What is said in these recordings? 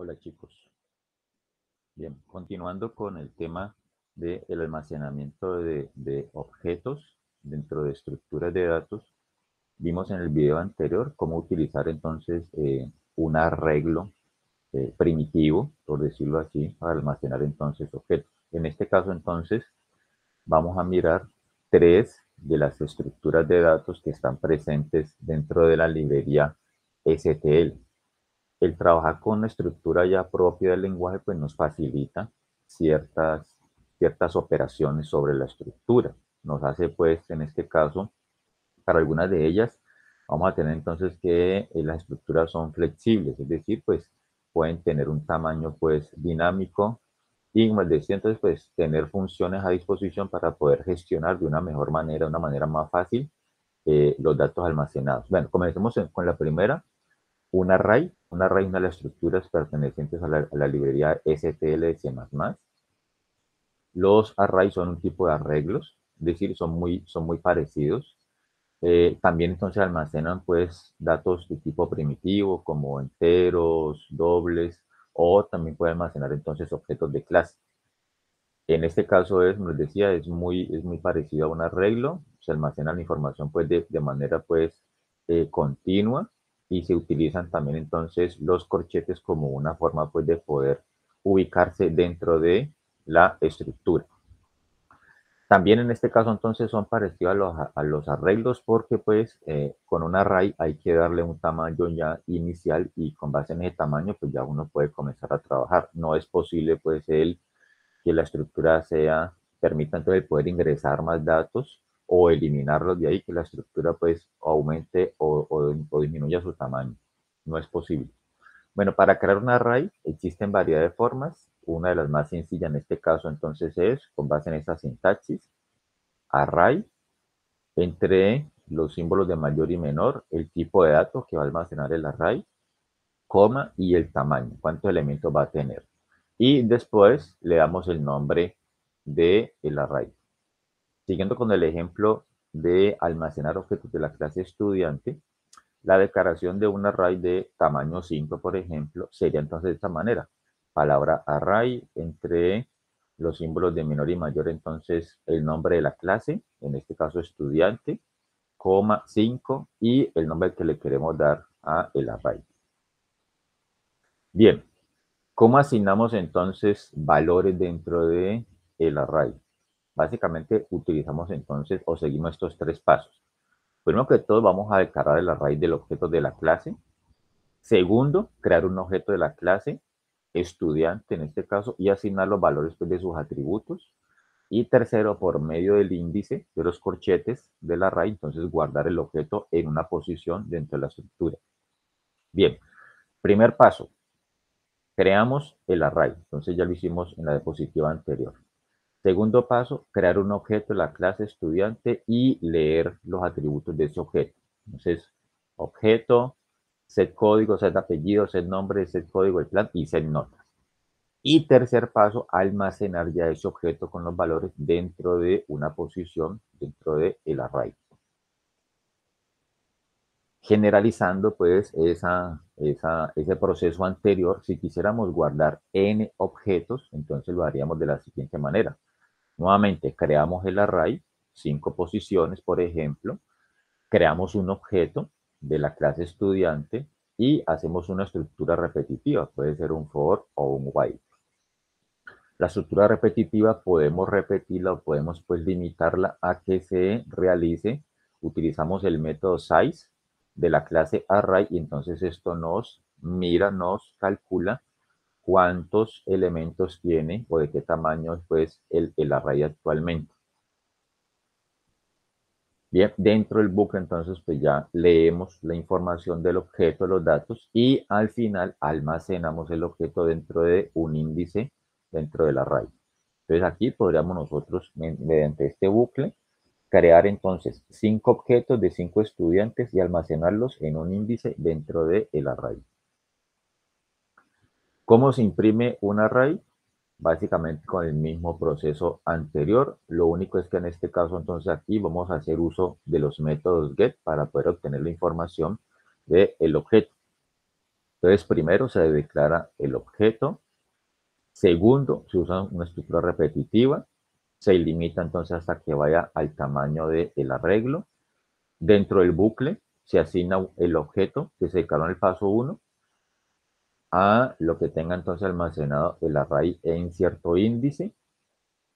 Hola chicos. Bien, continuando con el tema del almacenamiento de objetos dentro de estructuras de datos, vimos en el video anterior cómo utilizar entonces un arreglo primitivo, por decirlo así, para almacenar entonces objetos. En este caso entonces vamos a mirar tres de las estructuras de datos que están presentes dentro de la librería STL. El trabajar con una estructura ya propia del lenguaje pues nos facilita ciertas operaciones sobre la estructura. Nos hace pues en este caso, para algunas de ellas, vamos a tener entonces que las estructuras son flexibles, es decir, pues pueden tener un tamaño pues dinámico y como les decía, entonces pues tener funciones a disposición para poder gestionar de una mejor manera, de una manera más fácil los datos almacenados. Bueno, comencemos con la primera, un array. Un array es una de las estructuras pertenecientes a la librería STL de C++. Los arrays son un tipo de arreglos, es decir, son muy parecidos. También entonces almacenan pues datos de tipo primitivo como enteros, dobles, o también puede almacenar entonces objetos de clase. En este caso como les decía, es muy parecido a un arreglo. Se almacena la información pues de manera pues continua y se utilizan también entonces los corchetes como una forma pues de poder ubicarse dentro de la estructura. También en este caso entonces son parecidos a los arreglos porque pues con un array hay que darle un tamaño ya inicial y con base en ese tamaño pues ya uno puede comenzar a trabajar. No es posible pues que la estructura permita entonces poder ingresar más datos o eliminarlos de ahí, que la estructura pues aumente o disminuya su tamaño. No es posible. Bueno, para crear un array existen variedad de formas. Una de las más sencillas en este caso entonces es, con base en esta sintaxis, array, entre los símbolos de mayor y menor, el tipo de datos que va a almacenar el array, coma y el tamaño, cuántos elementos va a tener. Y después le damos el nombre del array. Siguiendo con el ejemplo de almacenar objetos de la clase estudiante, la declaración de un array de tamaño 5, por ejemplo, sería entonces de esta manera. Palabra array entre los símbolos de menor y mayor, entonces el nombre de la clase, en este caso estudiante, coma 5 y el nombre que le queremos dar a el array. Bien, ¿cómo asignamos entonces valores dentro de el array? Básicamente utilizamos entonces o seguimos estos tres pasos. Primero que todo vamos a declarar el array del objeto de la clase. Segundo, crear un objeto de la clase estudiante en este caso y asignar los valores pues, de sus atributos. Y tercero, por medio del índice de los corchetes del array, entonces guardar el objeto en una posición dentro de la estructura. Bien, primer paso, creamos el array. Entonces ya lo hicimos en la diapositiva anterior. Segundo paso, crear un objeto de la clase estudiante y leer los atributos de ese objeto. Entonces, objeto, set código, set apellido, set nombre, set código del plan y set notas. Y tercer paso, almacenar ya ese objeto con los valores dentro de una posición dentro del array. Generalizando pues ese proceso anterior, si quisiéramos guardar n objetos, entonces lo haríamos de la siguiente manera. Nuevamente, creamos el array, 5 posiciones, por ejemplo, creamos un objeto de la clase estudiante y hacemos una estructura repetitiva, puede ser un for o un while. La estructura repetitiva podemos repetirla o podemos pues limitarla a que se realice, utilizamos el método size de la clase array y entonces esto nos calcula cuántos elementos tiene o de qué tamaño es pues el array actualmente. Bien, dentro del bucle entonces pues ya leemos la información del objeto, los datos y al final almacenamos el objeto dentro de un índice dentro del array. Entonces aquí podríamos nosotros mediante este bucle crear entonces 5 objetos de 5 estudiantes y almacenarlos en un índice dentro del array. ¿Cómo se imprime un array? Básicamente con el mismo proceso anterior, lo único es que en este caso entonces aquí vamos a hacer uso de los métodos get para poder obtener la información del objeto. Entonces, primero se declara el objeto. Segundo, se usa una estructura repetitiva. Se limita entonces hasta que vaya al tamaño del arreglo. Dentro del bucle se asigna el objeto que se declaró en el paso 1 a lo que tenga entonces almacenado el array en cierto índice.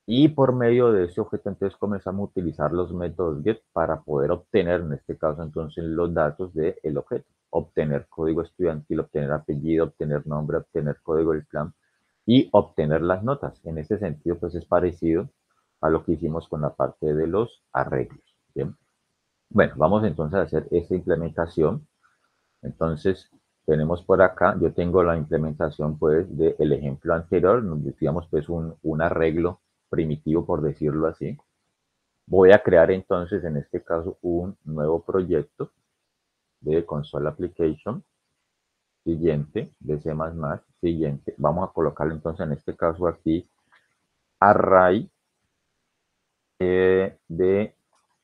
Y por medio de ese objeto entonces comenzamos a utilizar los métodos get para poder obtener, en este caso entonces, los datos del objeto. Obtener código estudiantil, obtener apellido, obtener nombre, obtener código del plan y obtener las notas. En este sentido, pues es parecido a lo que hicimos con la parte de los arreglos. ¿Bien? Bueno, vamos entonces a hacer esta implementación. Entonces, tenemos por acá, yo tengo la implementación pues del ejemplo anterior, nos decíamos pues un arreglo primitivo, por decirlo así. Voy a crear entonces, en este caso, un nuevo proyecto de console application. Siguiente, de C++, siguiente. Vamos a colocarlo entonces, en este caso aquí, array de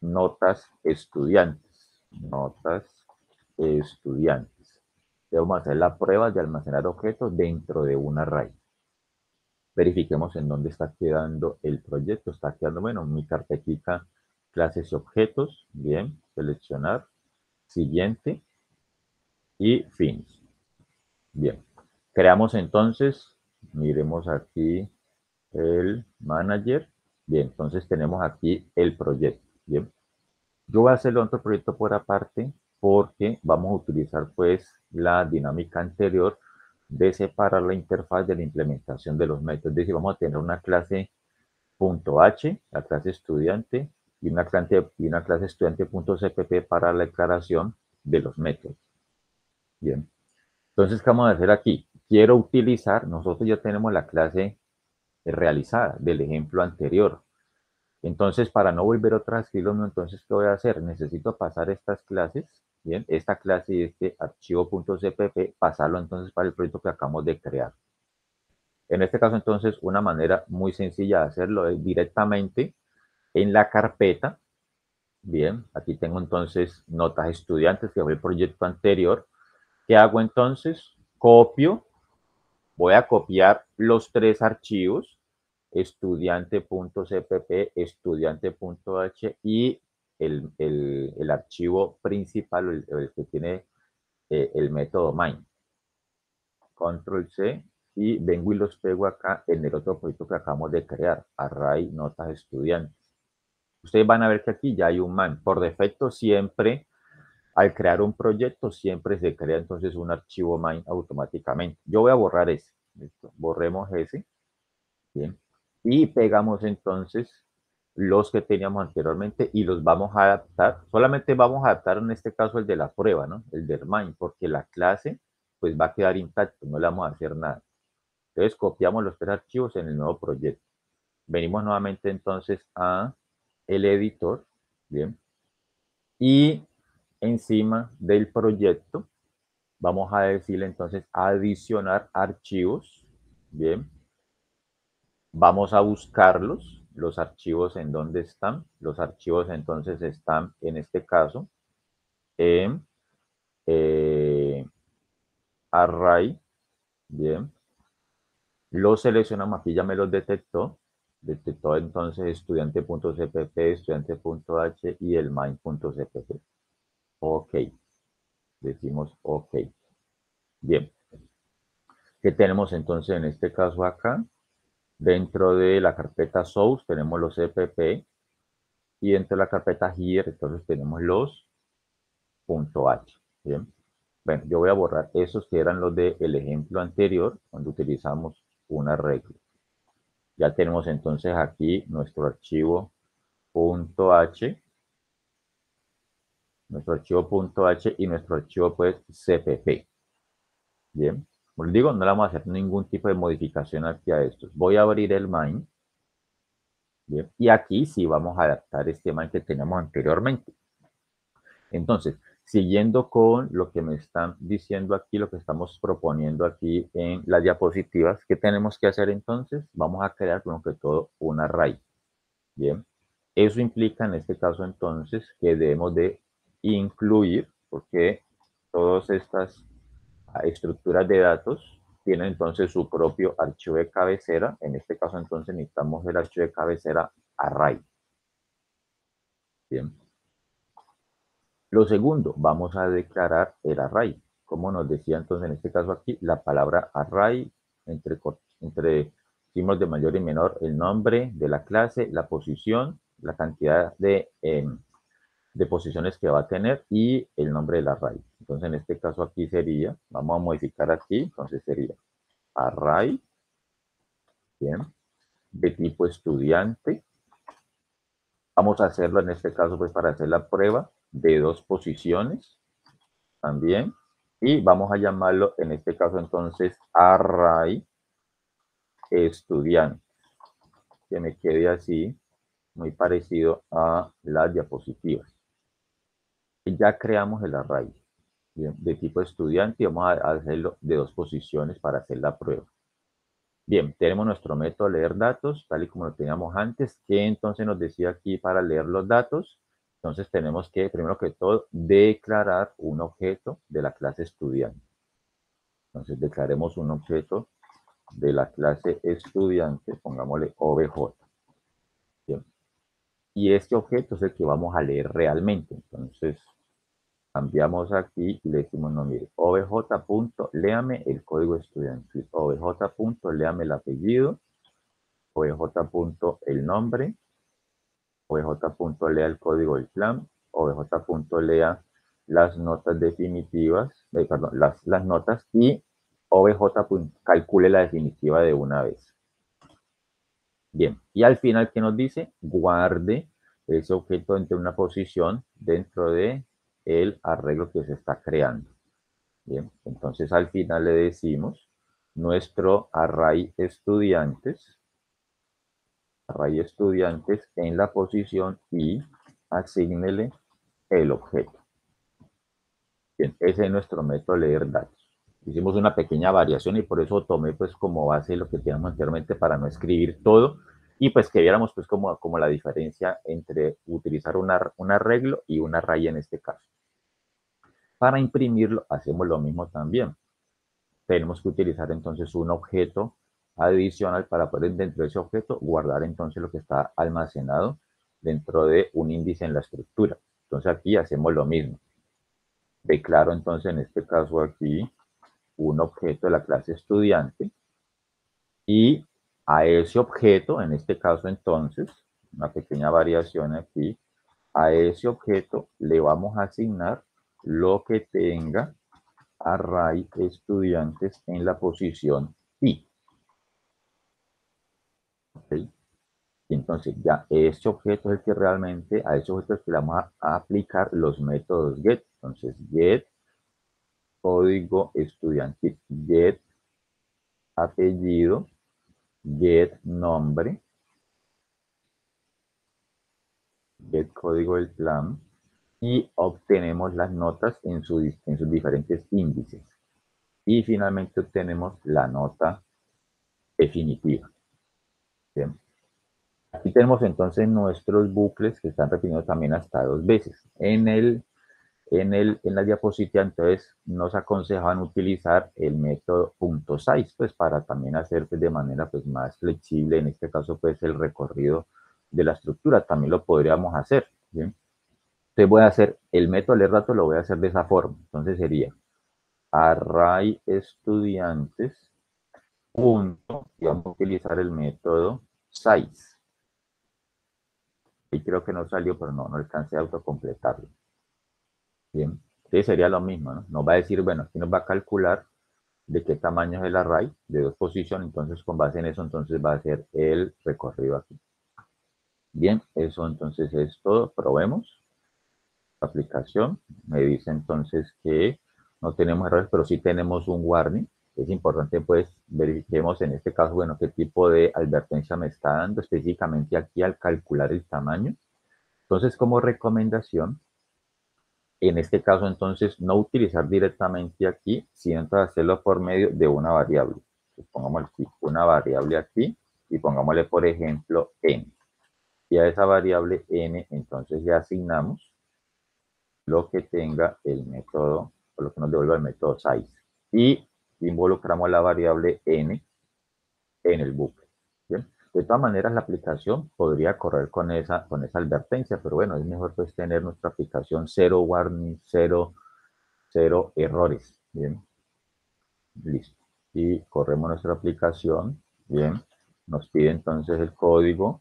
notas estudiantes. Notas estudiantes. Vamos a hacer la prueba de almacenar objetos dentro de un array. Verifiquemos en dónde está quedando el proyecto. Está quedando, bueno, mi carpetita clases y objetos. Bien, seleccionar. Siguiente y finish. Bien, creamos entonces, miremos aquí el manager. Bien, entonces tenemos aquí el proyecto. Bien, yo voy a hacer otro proyecto por aparte porque vamos a utilizar pues la dinámica anterior de separar la interfaz de la implementación de los métodos. Es decir, vamos a tener una clase .h, la clase estudiante, y una clase estudiante.cpp para la declaración de los métodos. Bien, entonces, ¿qué vamos a hacer aquí? Quiero utilizar, nosotros ya tenemos la clase realizada del ejemplo anterior. Entonces, para no volver otra vez a escribirlo, entonces, ¿qué voy a hacer? Necesito pasar estas clases, ¿bien? Esta clase y este archivo.cpp, pasarlo entonces para el proyecto que acabamos de crear. En este caso, entonces, una manera muy sencilla de hacerlo es directamente en la carpeta. Bien, aquí tengo entonces notas estudiantes, que fue el proyecto anterior. ¿Qué hago entonces? Copio, voy a copiar los tres archivos, estudiante.cpp, estudiante.h y el archivo principal, el que tiene el método main. Control C y vengo y los pego acá en el otro proyecto que acabamos de crear, array notas estudiantes. Ustedes van a ver que aquí ya hay un man. Por defecto siempre, al crear un proyecto, siempre se crea entonces un archivo main automáticamente. Yo voy a borrar ese. ¿Listo? Borremos ese. Bien. Y pegamos entonces los que teníamos anteriormente y los vamos a adaptar. Solamente vamos a adaptar en este caso el de la prueba, ¿no? El del main, porque la clase pues va a quedar intacto, no le vamos a hacer nada. Entonces copiamos los tres archivos en el nuevo proyecto. Venimos nuevamente entonces a el editor, bien, y encima del proyecto vamos a decirle entonces adicionar archivos, bien, vamos a buscarlos, los archivos en dónde están, los archivos entonces están en este caso en array, bien, los seleccionamos, aquí ya me los detectó entonces estudiante.cpp, estudiante.h y el main.cpp. Ok, decimos ok. Bien, ¿qué tenemos entonces en este caso acá? Dentro de la carpeta source tenemos los cpp y dentro de la carpeta here entonces tenemos los .h. Bien, bueno, yo voy a borrar esos que eran los del ejemplo anterior cuando utilizamos una regla. Ya tenemos entonces aquí nuestro archivo .h, nuestro archivo .h y nuestro archivo pues cpp. Bien, como les digo, no le vamos a hacer ningún tipo de modificación aquí a estos. Voy a abrir el main. Bien, y aquí sí vamos a adaptar este main que teníamos anteriormente. Entonces, siguiendo con lo que me están diciendo aquí, lo que estamos proponiendo aquí en las diapositivas, ¿qué tenemos que hacer entonces? Vamos a crear, primero que todo, un array. Bien, eso implica en este caso entonces que debemos de incluir, porque todas estas estructuras de datos tienen entonces su propio archivo de cabecera. En este caso entonces necesitamos el archivo de cabecera array. Bien. Lo segundo, vamos a declarar el array. Como nos decía entonces en este caso aquí, la palabra array, entre símbolos de mayor y menor, el nombre de la clase, la posición, la cantidad de posiciones que va a tener y el nombre del array. Entonces en este caso aquí sería, vamos a modificar aquí, entonces sería array, bien, de tipo estudiante. Vamos a hacerlo en este caso pues para hacer la prueba de 2 posiciones también. Y vamos a llamarlo en este caso entonces array estudiante. Que me quede así, muy parecido a las diapositivas. Y ya creamos el array, bien, de tipo estudiante y vamos a hacerlo de 2 posiciones para hacer la prueba. Bien, tenemos nuestro método leer datos, tal y como lo teníamos antes, que entonces nos decía aquí para leer los datos. Entonces tenemos que, primero que todo, declarar un objeto de la clase estudiante. Entonces declaremos un objeto de la clase estudiante, pongámosle obj. Bien. Y este objeto es el que vamos a leer realmente. Entonces cambiamos aquí y le decimos, no, mire, obj.léame el código estudiantil, obj.léame el apellido, obj. el nombre, obj.lea el código del plan, obj.lea las notas definitivas, perdón, las notas y obj. calcule la definitiva de una vez. Bien, y al final, ¿qué nos dice? Guarde ese objeto entre una posición dentro de el arreglo que se está creando. Bien, entonces al final le decimos nuestro array estudiantes en la posición y asígnele el objeto. Bien, ese es nuestro método leer datos. Hicimos una pequeña variación y por eso tomé pues como base lo que teníamos anteriormente para no escribir todo y pues que viéramos pues como la diferencia entre utilizar un arreglo y un array en este caso. Para imprimirlo hacemos lo mismo también. Tenemos que utilizar entonces un objeto adicional para poder dentro de ese objeto guardar entonces lo que está almacenado dentro de un índice en la estructura. Entonces aquí hacemos lo mismo. Declaro entonces en este caso aquí un objeto de la clase estudiante y a ese objeto, en este caso entonces, una pequeña variación aquí, a ese objeto le vamos a asignar lo que tenga array estudiantes en la posición i. ¿Okay? Y entonces ya este objeto es el que realmente, a ese objeto es que le vamos a aplicar los métodos get. Entonces get código estudiantil, get apellido, get nombre, get código del plan y obtenemos las notas en sus diferentes índices. Y finalmente obtenemos la nota definitiva. Bien. Aquí tenemos entonces nuestros bucles que están repitiendo también hasta 2 veces. En la diapositiva entonces nos aconsejan utilizar el método .size pues para también hacer pues, de manera pues más flexible, en este caso pues el recorrido de la estructura, también lo podríamos hacer. ¿Bien? Entonces voy a hacer el método leer datos, lo voy a hacer de esa forma. Entonces sería array estudiantes punto, y vamos a utilizar el método size. Y creo que no salió, pero no alcancé a autocompletarlo. Bien, entonces sería lo mismo, ¿no? Nos va a decir, bueno, aquí nos va a calcular de qué tamaño es el array, de 2 posiciones, entonces con base en eso, entonces va a ser el recorrido aquí. Bien, eso entonces es todo, probemos la aplicación, me dice entonces que no tenemos errores, pero sí tenemos un warning. Es importante pues verifiquemos en este caso, bueno, qué tipo de advertencia me está dando específicamente aquí al calcular el tamaño. Entonces, como recomendación, en este caso entonces no utilizar directamente aquí, sino hacerlo por medio de una variable. Entonces, pongamos aquí una variable aquí y pongámosle por ejemplo n. Y a esa variable n entonces le asignamos lo que tenga el método, o lo que nos devuelva el método size. y involucramos la variable n en el bucle. ¿Bien? De todas maneras, la aplicación podría correr con esa advertencia, pero bueno, es mejor pues tener nuestra aplicación cero warning, cero errores. Bien, listo. Y corremos nuestra aplicación. Bien, nos pide entonces el código,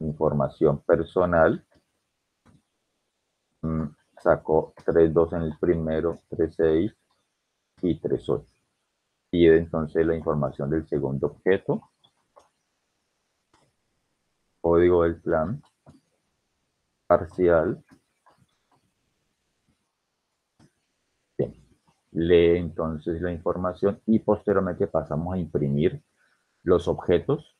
información personal. Sacó 3.2 en el primero, 3.6 y 3.8. Pide entonces la información del segundo objeto, código del plan, parcial. Bien. Lee entonces la información y posteriormente pasamos a imprimir los objetos.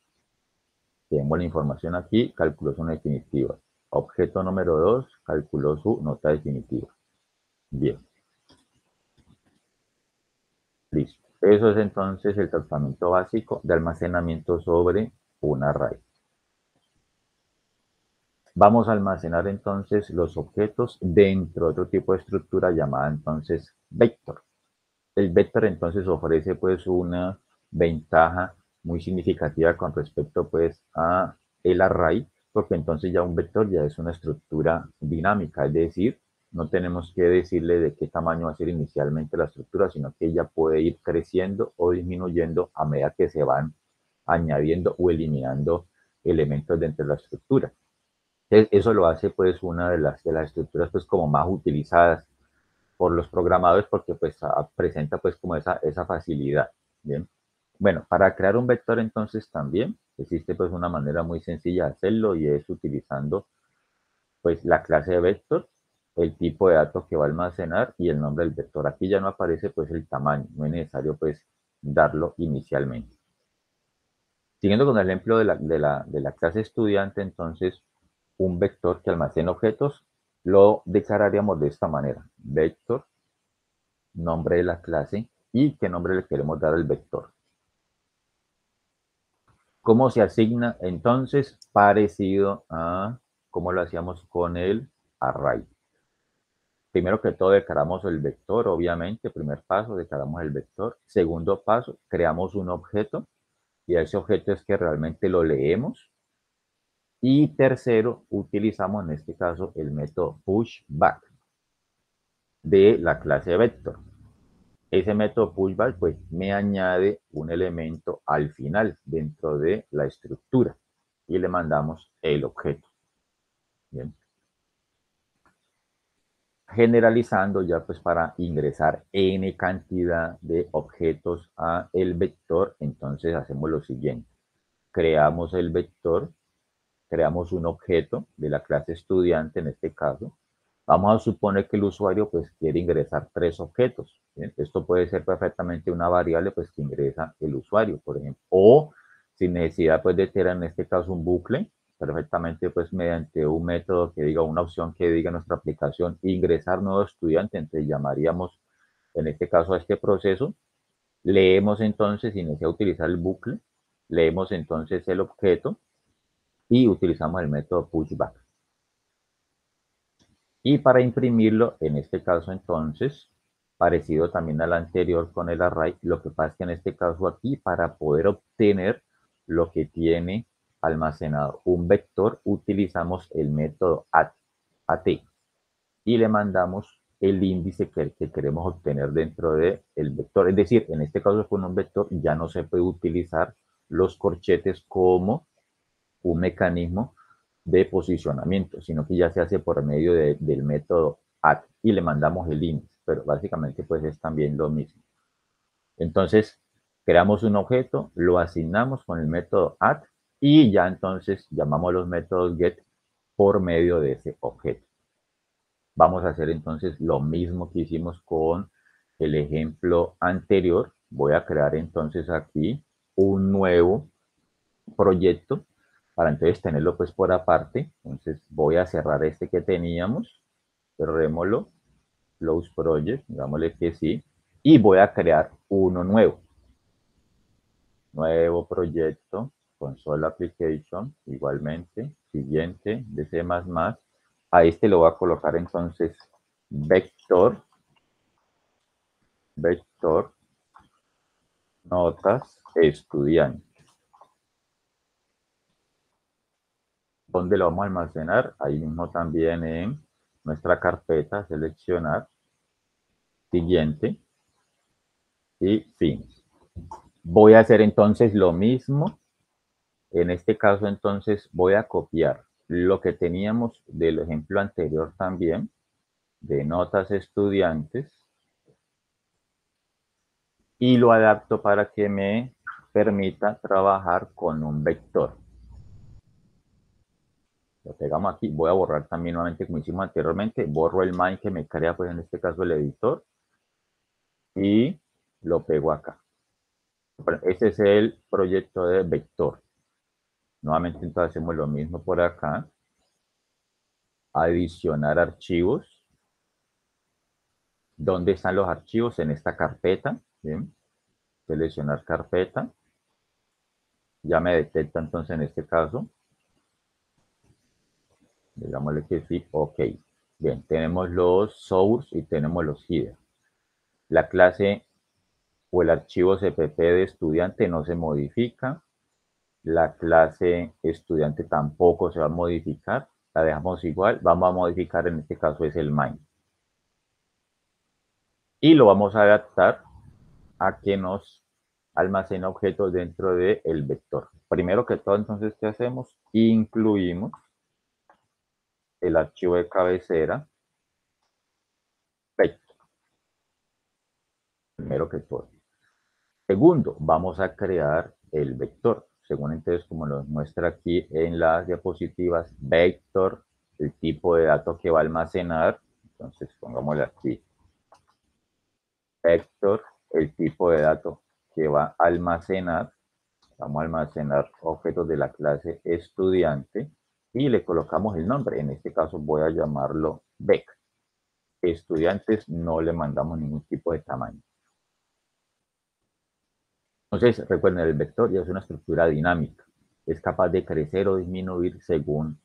Tenemos la información aquí, calculó su nota definitiva. Objeto número 2, calculó su nota definitiva. Bien. Listo. Eso es entonces el tratamiento básico de almacenamiento sobre un array. Vamos a almacenar entonces los objetos dentro de otro tipo de estructura llamada entonces vector. El vector entonces ofrece pues una ventaja muy significativa con respecto pues a el array, porque entonces ya un vector ya es una estructura dinámica, es decir, no tenemos que decirle de qué tamaño va a ser inicialmente la estructura, sino que ella puede ir creciendo o disminuyendo a medida que se van añadiendo o eliminando elementos dentro de la estructura. Entonces, eso lo hace pues una de las estructuras pues como más utilizadas por los programadores porque pues presenta pues como esa facilidad. Bien. Bueno, para crear un vector entonces también existe pues una manera muy sencilla de hacerlo y es utilizando pues la clase de vector, el tipo de datos que va a almacenar y el nombre del vector. Aquí ya no aparece pues el tamaño, no es necesario pues darlo inicialmente. Siguiendo con el ejemplo de la clase estudiante, entonces un vector que almacena objetos lo declararíamos de esta manera: vector, nombre de la clase y qué nombre le queremos dar al vector. ¿Cómo se asigna? Entonces, parecido a cómo lo hacíamos con el array. Primero que todo, declaramos el vector, obviamente. Primer paso, declaramos el vector. Segundo paso, creamos un objeto y ese objeto es que realmente lo leemos. Y tercero, utilizamos en este caso el método pushback de la clase vector. Ese método pushback pues me añade un elemento al final dentro de la estructura y le mandamos el objeto. Bien. Generalizando ya pues para ingresar n cantidad de objetos a el vector, entonces hacemos lo siguiente: creamos el vector, creamos un objeto de la clase estudiante en este caso. Vamos a suponer que el usuario pues quiere ingresar 3 objetos. ¿Bien? Esto puede ser perfectamente una variable pues que ingresa el usuario, por ejemplo, o sin necesidad pues de tener en este caso un bucle, perfectamente pues mediante un método que diga, una opción que diga nuestra aplicación ingresar nuevo estudiante, entonces llamaríamos en este caso a este proceso, leemos entonces, sin necesidad de utilizar el bucle, leemos entonces el objeto y utilizamos el método pushback. Y para imprimirlo, en este caso entonces, parecido también al anterior con el array, lo que pasa es que en este caso aquí, para poder obtener lo que tiene almacenado un vector, utilizamos el método at y le mandamos el índice que queremos obtener dentro del vector. Es decir, en este caso con un vector ya no se puede utilizar los corchetes como un mecanismo de posicionamiento, sino que ya se hace por medio del método add y le mandamos el índice, pero básicamente pues es también lo mismo. Entonces, creamos un objeto, lo asignamos con el método add y ya entonces llamamos los métodos get por medio de ese objeto. Vamos a hacer entonces lo mismo que hicimos con el ejemplo anterior. Voy a crear entonces aquí un nuevo proyecto para entonces tenerlo pues por aparte. Entonces voy a cerrar este que teníamos, cerrémoslo, close project, digámosle que sí, y voy a crear uno nuevo. Nuevo proyecto, console application, igualmente, siguiente, de C++. A este lo voy a colocar entonces vector vector notas estudiantes. ¿Dónde lo vamos a almacenar? Ahí mismo también en nuestra carpeta, seleccionar, siguiente y fin. Voy a hacer entonces lo mismo. En este caso entonces voy a copiar lo que teníamos del ejemplo anterior también, de notas estudiantes, y lo adapto para que me permita trabajar con un vector. Lo pegamos aquí, voy a borrar también nuevamente como hicimos anteriormente, borro el main que me crea pues en este caso el editor y lo pego acá. Este es el proyecto de vector. Nuevamente entonces hacemos lo mismo por acá, adicionar archivos. ¿Dónde están los archivos? En esta carpeta, ¿bien? Seleccionar carpeta, ya me detecta entonces en este caso, digámosle que sí, ok. Bien, tenemos los source y tenemos los header. La clase o el archivo CPP de estudiante no se modifica, la clase estudiante tampoco se va a modificar, la dejamos igual, vamos a modificar en este caso es el main. Y lo vamos a adaptar a que nos almacena objetos dentro del vector. Primero que todo, entonces, ¿qué hacemos? Incluimos el archivo de cabecera vector. Primero que todo. Segundo, vamos a crear el vector. Según entonces, como lo muestra aquí en las diapositivas, vector, el tipo de datos que va a almacenar. Entonces, pongámosle aquí. Vector, el tipo de datos que va a almacenar. Vamos a almacenar objetos de la clase estudiante y le colocamos el nombre. En este caso voy a llamarlo vec. Estudiantes no le mandamos ningún tipo de tamaño. Entonces, recuerden, el vector ya es una estructura dinámica. Es capaz de crecer o disminuir según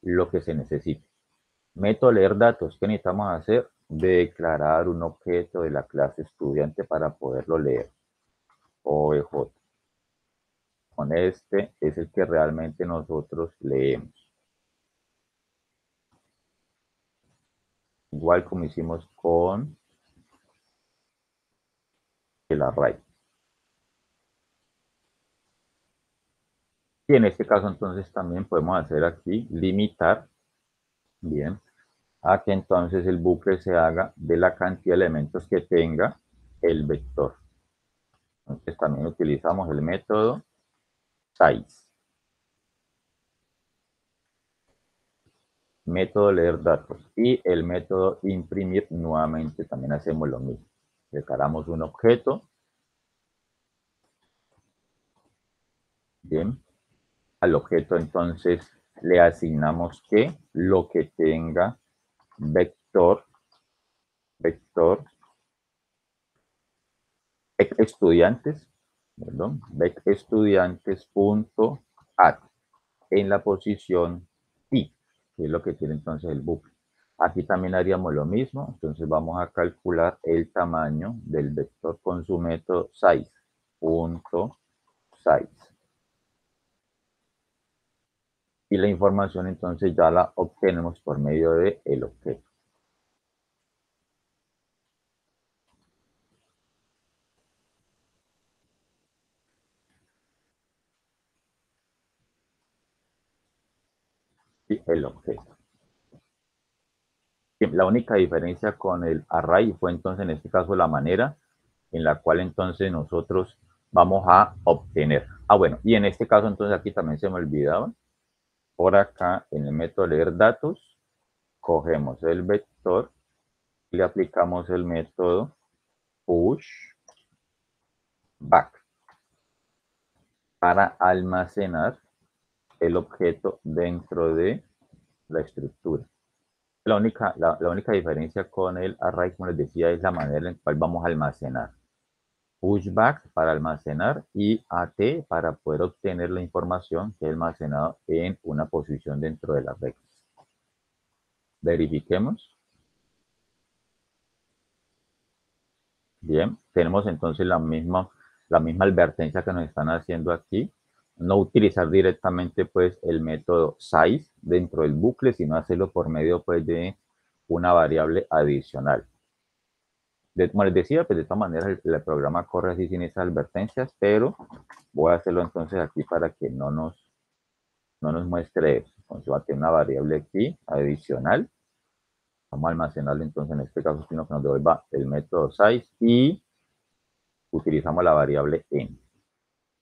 lo que se necesite. Método leer datos. ¿Qué necesitamos hacer? Declarar un objeto de la clase estudiante para poderlo leer. OBJ. Con este es el que realmente nosotros leemos. Igual como hicimos con el array. Y en este caso entonces también podemos hacer aquí limitar, bien, a que entonces el bucle se haga de la cantidad de elementos que tenga el vector. Entonces también utilizamos el método size. Método leer datos y el método imprimir nuevamente también hacemos lo mismo. Declaramos un objeto, bien, al objeto entonces le asignamos que lo que tenga vector estudiantes, perdón, estudiantes.add en la posición i, que es lo que tiene entonces el bucle. Aquí también haríamos lo mismo, entonces vamos a calcular el tamaño del vector con su método size, y la información entonces ya la obtenemos por medio del objeto. Y el objeto. Bien, la única diferencia con el array fue entonces en este caso la manera en la cual entonces nosotros vamos a obtener. Bueno, y en este caso entonces aquí también se me olvidaba. Por acá en el método leer datos, cogemos el vector y le aplicamos el método push back para almacenar el objeto dentro de la estructura. La única diferencia con el array, como les decía, es la manera en la cual vamos a almacenar. Pushback para almacenar y AT para poder obtener la información que es almacenada en una posición dentro de la regla. Verifiquemos. Bien, tenemos entonces la misma advertencia que nos están haciendo aquí. No utilizar directamente pues el método size dentro del bucle, sino hacerlo por medio pues de una variable adicional. Como les decía, pues de esta manera el programa corre así sin esas advertencias, pero voy a hacerlo entonces aquí para que no nos muestre eso. Entonces va a tener una variable aquí adicional. Vamos a almacenarlo entonces en este caso, sino que nos devuelva el método size y utilizamos la variable n.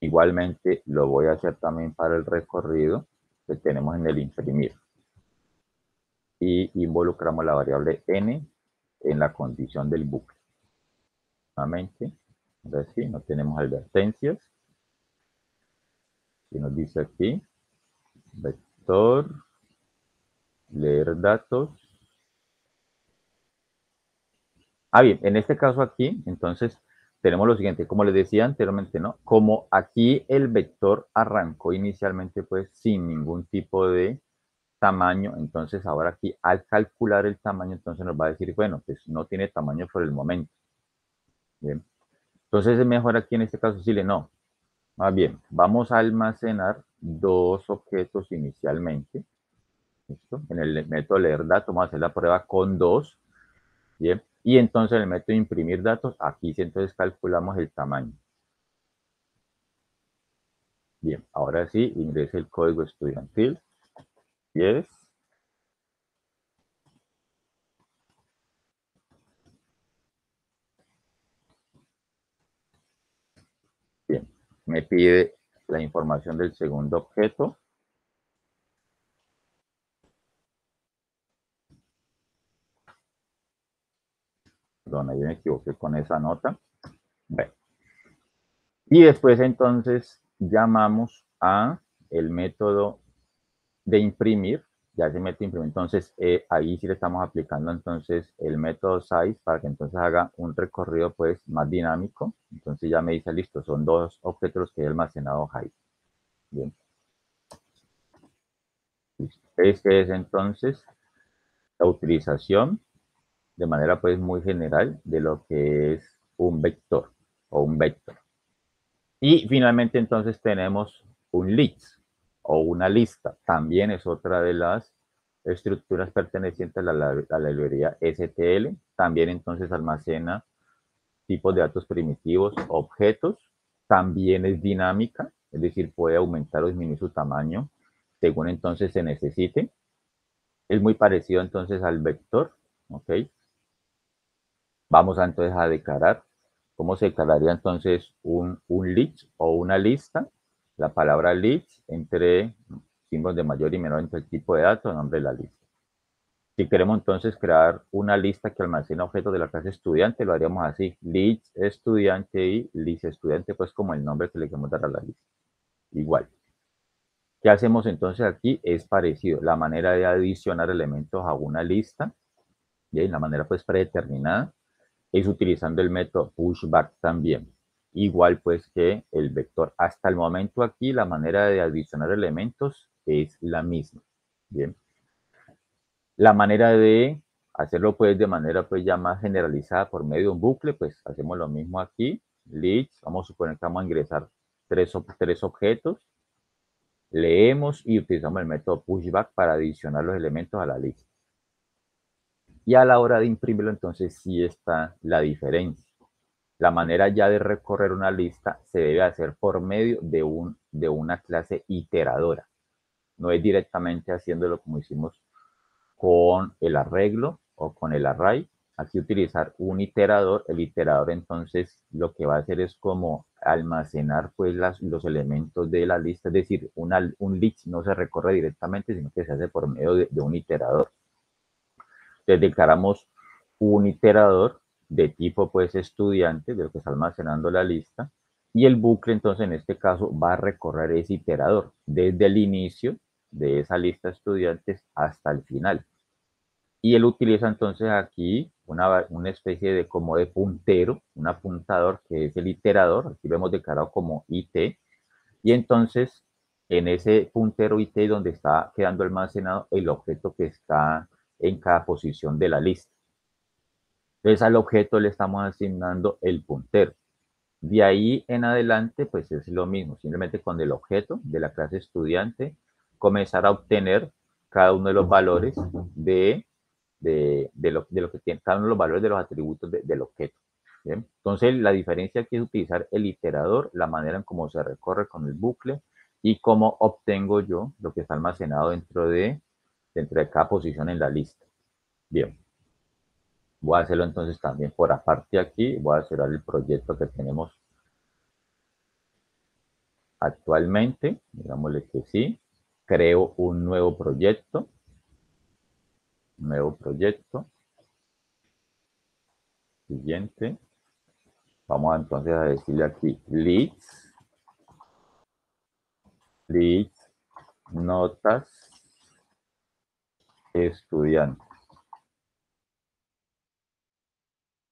Igualmente lo voy a hacer también para el recorrido que tenemos en el imprimir. Y involucramos la variable n en la condición del bucle. Nuevamente, ahora sí, no tenemos advertencias. Y nos dice aquí, vector, leer datos. Ah, bien, en este caso aquí, entonces, tenemos lo siguiente, como les decía anteriormente, ¿no? Como aquí el vector arrancó inicialmente, pues, sin ningún tipo de tamaño, entonces ahora aquí, al calcular el tamaño, entonces nos va a decir, bueno, pues no tiene tamaño por el momento. Bien. Entonces es mejor aquí en este caso decirle no. Más bien, vamos a almacenar dos objetos inicialmente. ¿Listo? En el método leer datos vamos a hacer la prueba con dos. Bien. Y entonces en el método imprimir datos, aquí sí entonces calculamos el tamaño. Bien, ahora sí, ingrese el código estudiantil. 10. Bien, me pide la información del segundo objeto. Perdón, ahí me equivoqué con esa nota. Bueno, y después entonces llamamos a el método de imprimir, ya se mete imprimir, entonces ahí sí le estamos aplicando entonces el método size para que entonces haga un recorrido pues más dinámico. Entonces ya me dice, listo, son dos objetos que he almacenado ahí. Bien. Listo. Este es entonces la utilización de manera pues muy general de lo que es un vector o un vector. Y finalmente entonces tenemos un list o una lista. También es otra de las estructuras pertenecientes a la librería STL. También entonces almacena tipos de datos primitivos, objetos. También es dinámica, es decir, puede aumentar o disminuir su tamaño según entonces se necesite. Es muy parecido entonces al vector, ¿ok? Vamos a, entonces a declarar. ¿Cómo se declararía entonces un list o una lista? La palabra list entre símbolos de mayor y menor entre el tipo de datos, nombre de la lista. Si queremos entonces crear una lista que almacena objetos de la clase estudiante, lo haríamos así, list estudiante y list estudiante, pues como el nombre que le queremos dar a la lista. Igual. ¿Qué hacemos entonces aquí? Es parecido. La manera de adicionar elementos a una lista, y la manera pues predeterminada, es utilizando el método pushback también. Igual pues que el vector. Hasta el momento aquí la manera de adicionar elementos es la misma. Bien. La manera de hacerlo pues de manera pues ya más generalizada por medio de un bucle, pues hacemos lo mismo aquí. List, vamos a suponer que vamos a ingresar tres objetos. Leemos y utilizamos el método pushback para adicionar los elementos a la lista. Y a la hora de imprimirlo entonces sí está la diferencia. La manera ya de recorrer una lista se debe hacer por medio de una clase iteradora. No es directamente haciéndolo como hicimos con el arreglo o con el array. Aquí utilizar un iterador. El iterador entonces lo que va a hacer es como almacenar pues los elementos de la lista. Es decir, un list no se recorre directamente, sino que se hace por medio de un iterador. Entonces declaramos un iterador de tipo pues estudiante, de lo que está almacenando la lista, y el bucle entonces en este caso va a recorrer ese iterador desde el inicio de esa lista de estudiantes hasta el final. Y él utiliza entonces aquí una especie de como de puntero, un apuntador que es el iterador, aquí lo hemos declarado como IT, y entonces en ese puntero IT donde está quedando almacenado el objeto que está en cada posición de la lista. Entonces al objeto le estamos asignando el puntero. De ahí en adelante, pues es lo mismo, simplemente con el objeto de la clase estudiante, comenzar a obtener cada uno de los valores de lo que tiene, cada uno de los valores de los atributos del objeto. ¿Bien? Entonces, la diferencia aquí es utilizar el iterador, la manera en cómo se recorre con el bucle y cómo obtengo yo lo que está almacenado dentro de cada posición en la lista. Bien. Voy a hacerlo entonces también por aparte aquí. Voy a cerrar el proyecto que tenemos actualmente. Digámosle que sí. Creo un nuevo proyecto. Nuevo proyecto. Siguiente. Vamos entonces a decirle aquí leads. Leads. Notas. Estudiante.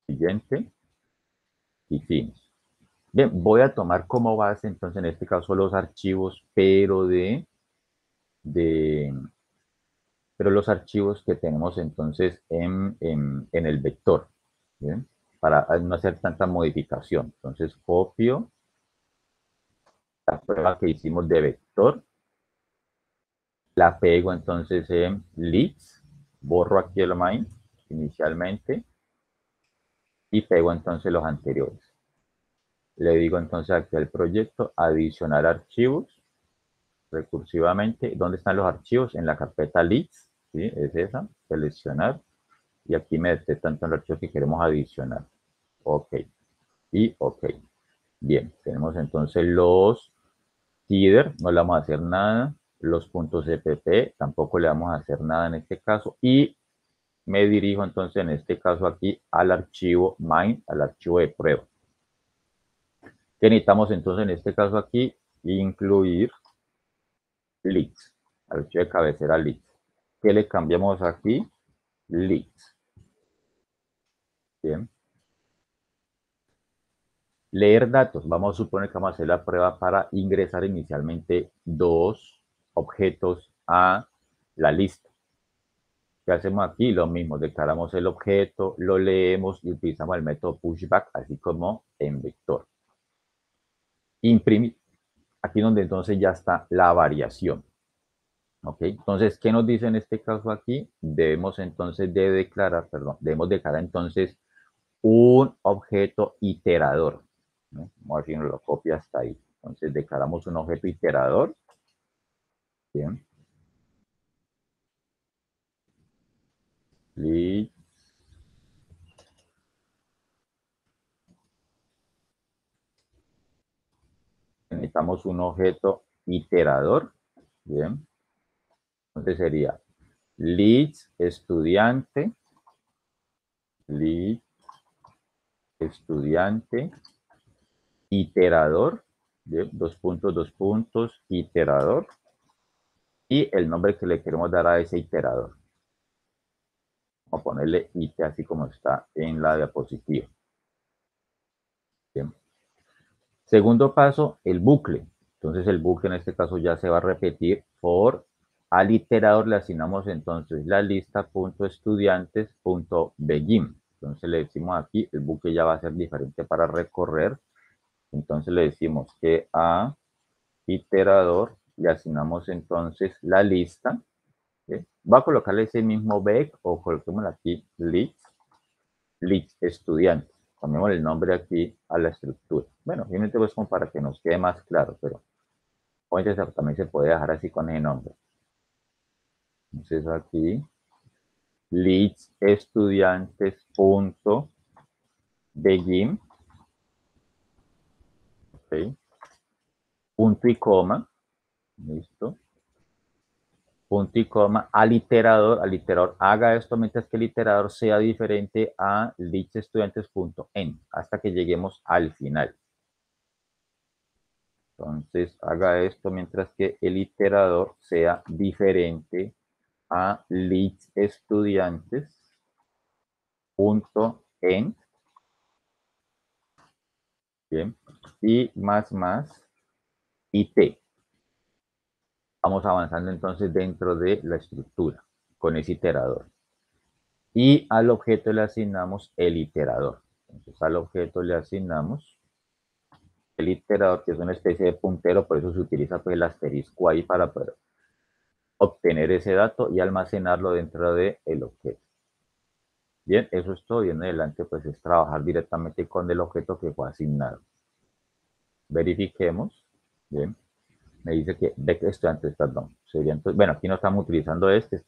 Siguiente. Y fines. Bien, voy a tomar como base entonces en este caso los archivos, de pero los archivos que tenemos entonces en el vector, ¿bien? Para no hacer tanta modificación. Entonces copio la prueba que hicimos de vector, la pego entonces en leads, borro aquí el main inicialmente y pego entonces los anteriores. Le digo entonces aquí al proyecto, adicionar archivos recursivamente. ¿Dónde están los archivos? En la carpeta leads, ¿sí? Es esa, seleccionar. Y aquí me detecta entonces el archivo que queremos adicionar. Ok. Y ok. Bien, tenemos entonces los header, no le vamos a hacer nada. Los puntos cpp, tampoco le vamos a hacer nada en este caso. Y me dirijo entonces en este caso aquí al archivo main, al archivo de prueba. Que necesitamos entonces en este caso aquí incluir leads, archivo de cabecera leads. ¿Qué le cambiamos aquí? Leads. Bien. Leer datos. Vamos a suponer que vamos a hacer la prueba para ingresar inicialmente dos objetos a la lista. ¿Qué hacemos aquí? Lo mismo, declaramos el objeto, lo leemos y utilizamos el método pushback, así como en vector. Imprimir. Aquí donde entonces ya está la variación. ¿Ok? Entonces, ¿qué nos dice en este caso aquí? Debemos entonces debemos declarar entonces un objeto iterador, ¿no? Vamos a ver si nos lo copia hasta ahí. Entonces declaramos un objeto iterador. Bien. List. Necesitamos un objeto iterador. Bien. Entonces sería leads estudiante, lead estudiante, iterador, ¿bien? Dos puntos, iterador, y el nombre que le queremos dar a ese iterador. Vamos a ponerle it así como está en la diapositiva. Bien. Segundo paso, el bucle. Entonces el bucle en este caso ya se va a repetir por al iterador le asignamos entonces la lista.estudiantes.begin. Entonces le decimos aquí, el bucle ya va a ser diferente para recorrer. Entonces le decimos que a iterador le asignamos entonces la lista. ¿Sí? Va a colocarle ese mismo vec o coloquémosle aquí list estudiante. Cambiamos el nombre aquí a la estructura. Bueno, simplemente pues como para que nos quede más claro, pero obviamente también se puede dejar así con el nombre. Entonces aquí, leads estudiantes punto begin, okay. Punto y coma, listo. Punto y coma, al iterador haga esto mientras que el iterador sea diferente a leads estudiantes punto end, hasta que lleguemos al final. Entonces haga esto mientras que el iterador sea diferente a leads estudiantes punto end. Bien. Y más IT. Vamos avanzando entonces dentro de la estructura con ese iterador. Y al objeto le asignamos el iterador. Entonces al objeto le asignamos el iterador, que es una especie de puntero, por eso se utiliza pues el asterisco ahí para poder obtener ese dato y almacenarlo dentro del objeto. Bien, eso es todo. Y en adelante pues es trabajar directamente con el objeto que fue asignado. Verifiquemos. Bien, me dice que de estudiantes, perdón. Sería entonces, bueno, aquí no estamos utilizando este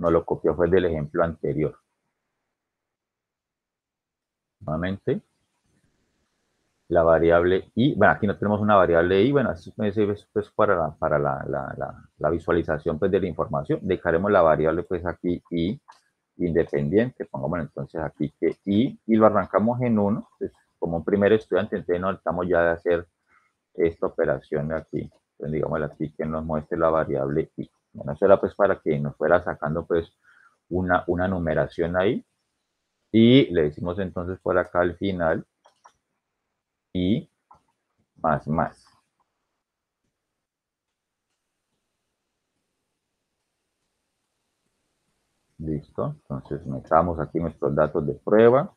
no lo copió, fue del ejemplo anterior. Nuevamente, la variable i, bueno, aquí no tenemos una variable i, bueno, esto puede ser pues, para la visualización pues, de la información. Dejaremos la variable pues aquí i independiente, pongamos entonces aquí que y lo arrancamos en 1, pues, como un primer estudiante, entonces no estamos ya de hacer esta operación de aquí. Entonces digamos aquí que nos muestre la variable i. Bueno, eso era pues para que nos fuera sacando pues una numeración ahí y le decimos entonces por acá al final i más más. Listo, entonces metamos aquí nuestros datos de prueba.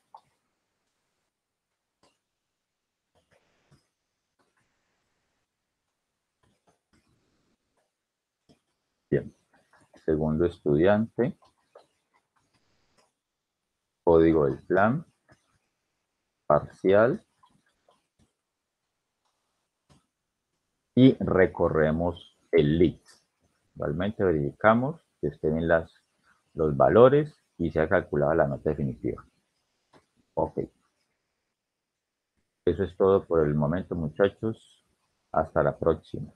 Bien, segundo estudiante, código del plan, parcial, y recorremos el list. Igualmente verificamos que estén en los valores y se ha calculado la nota definitiva. Ok, eso es todo por el momento, muchachos. Hasta la próxima.